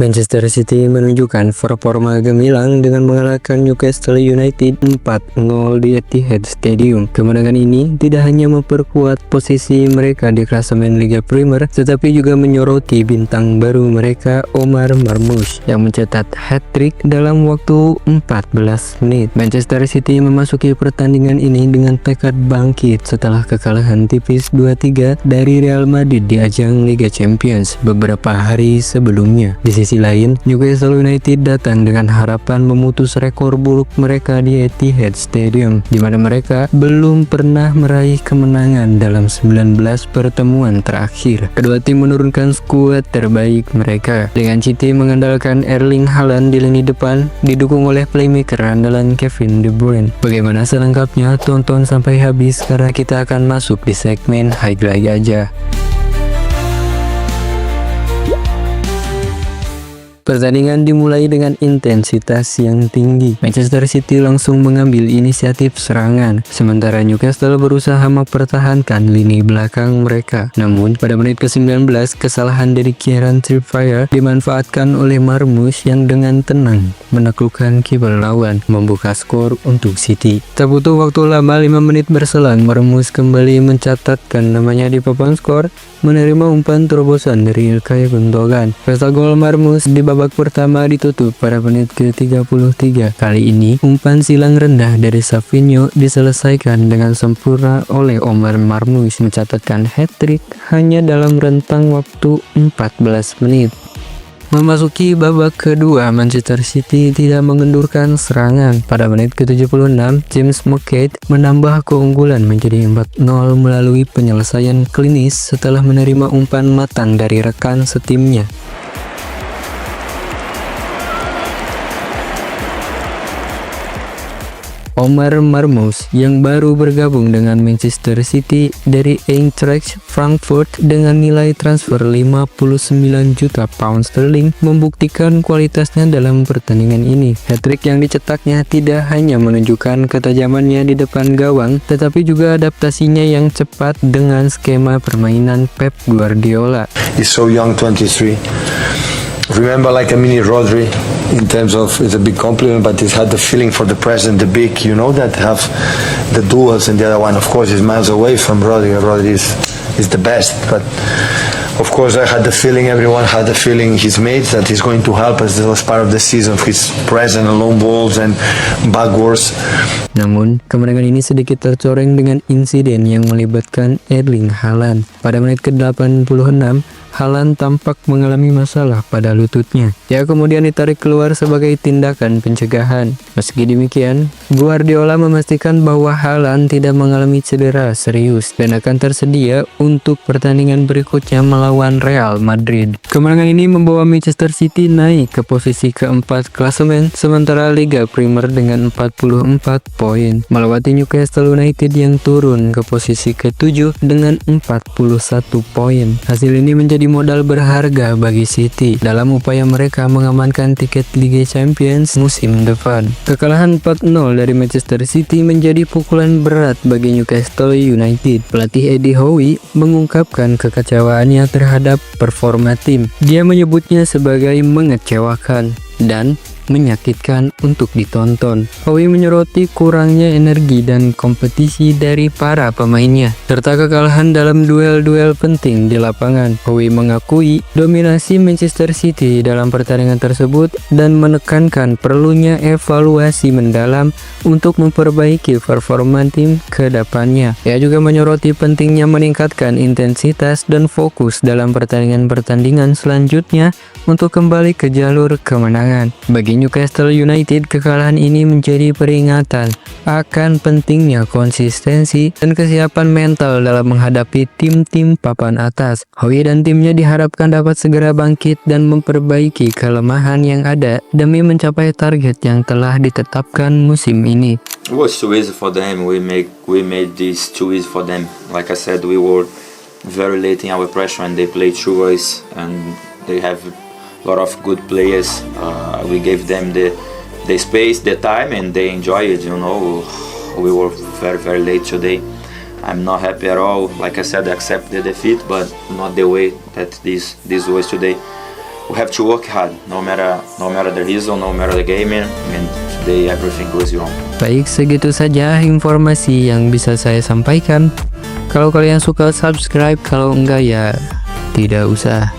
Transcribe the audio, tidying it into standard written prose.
Manchester City menunjukkan performa gemilang dengan mengalahkan Newcastle United 4-0 di Etihad Stadium. Kemenangan ini tidak hanya memperkuat posisi mereka di klasemen Liga Premier, tetapi juga menyoroti bintang baru mereka, Omar Marmoush, yang mencetak hat-trick dalam waktu 14 menit. Manchester City memasuki pertandingan ini dengan tekad bangkit setelah kekalahan tipis 2-3 dari Real Madrid di ajang Liga Champions beberapa hari sebelumnya. Di sisi lain, Newcastle United datang dengan harapan memutus rekor buruk mereka di Etihad Stadium, di mana mereka belum pernah meraih kemenangan dalam 19 pertemuan terakhir. Kedua tim menurunkan skuad terbaik mereka, dengan City mengandalkan Erling Haaland di lini depan, didukung oleh playmaker andalan Kevin De Bruyne. Bagaimana selengkapnya? Tonton sampai habis karena kita akan masuk di segmen highlight aja. Pertandingan dimulai dengan intensitas yang tinggi. Manchester City langsung mengambil inisiatif serangan, sementara Newcastle berusaha mempertahankan lini belakang mereka. Namun, pada menit ke-19, kesalahan dari Kieran Trippier dimanfaatkan oleh Marmoush yang dengan tenang menaklukkan kiper lawan, membuka skor untuk City. Tak butuh waktu lama, 5 menit berselang, Marmoush kembali mencatatkan namanya di papan skor, menerima umpan terobosan dari Ilkay Gundogan. Pesta gol Marmoush di babak pertama ditutup pada menit ke-33. Kali ini, umpan silang rendah dari Savinho diselesaikan dengan sempurna oleh Omar Marmoush, mencatatkan hat-trick hanya dalam rentang waktu 14 menit. Memasuki babak kedua, Manchester City tidak mengendurkan serangan. Pada menit ke-76, James McCabe menambah keunggulan menjadi 4-0 melalui penyelesaian klinis setelah menerima umpan matang dari rekan setimnya. Omar Marmoush yang baru bergabung dengan Manchester City dari Eintracht Frankfurt dengan nilai transfer 59 juta pound sterling membuktikan kualitasnya dalam pertandingan ini. Hat-trick yang dicetaknya tidak hanya menunjukkan ketajamannya di depan gawang, tetapi juga adaptasinya yang cepat dengan skema permainan Pep Guardiola. He's so young, 23. Remember, like a mini Rodri in terms of, it's a big compliment, but he's had the feeling for the present, the big, you know, that have the duels, and the other one, of course, is miles away from Rodri. Rodri is the best, but of course, I had the feeling, everyone had the feeling, his mates, that he's going to help us. This was part of the season, his present, long balls and backwards. Namun, kemenangan ini sedikit tercoreng dengan insiden yang melibatkan Erling Haaland. Pada menit ke-86, Haaland tampak mengalami masalah pada lututnya. Dia kemudian ditarik keluar sebagai tindakan pencegahan. Meski demikian, Guardiola memastikan bahwa Haaland tidak mengalami cedera serius dan akan tersedia untuk pertandingan berikutnya melawan Real Madrid. Kemenangan ini membawa Manchester City naik ke posisi keempat klasemen, sementara Liga Premier dengan 44 poin, melewati Newcastle United yang turun ke posisi ke-7 dengan 41 poin. Hasil ini menjadi modal berharga bagi City dalam upaya mereka mengamankan tiket Liga Champions musim depan. Kekalahan 4-0 dari Manchester City menjadi pukulan berat bagi Newcastle United. Pelatih Eddie Howe mengungkapkan kekecewaannya terhadap performa tim. Dia menyebutnya sebagai mengecewakan dan menyakitkan untuk ditonton. Howe menyoroti kurangnya energi dan kompetisi dari para pemainnya, serta kekalahan dalam duel-duel penting di lapangan. Howe mengakui dominasi Manchester City dalam pertandingan tersebut dan menekankan perlunya evaluasi mendalam untuk memperbaiki performa tim ke depannya. Ia juga menyoroti pentingnya meningkatkan intensitas dan fokus dalam pertandingan-pertandingan selanjutnya untuk kembali ke jalur kemenangan. Bagi Newcastle United, kekalahan ini menjadi peringatan akan pentingnya konsistensi dan kesiapan mental dalam menghadapi tim-tim papan atas. Howe dan timnya diharapkan dapat segera bangkit dan memperbaiki kelemahan yang ada demi mencapai target yang telah ditetapkan musim ini. It was too easy for them. We made this too easy for them. Like I said, we were very late in our pressure, and they played through us, and they have a lot of good players. We gave them the space, the time, and they enjoy it. You know, we were very late today. I'm not happy at all. Like I said, I accept the defeat, but not the way that this was today. we have to work hard, no matter the result, no matter the game. I mean, today everything goes wrong. Baik, segitu saja informasi yang bisa saya sampaikan. Kalau kalian suka subscribe, kalau enggak ya tidak usah.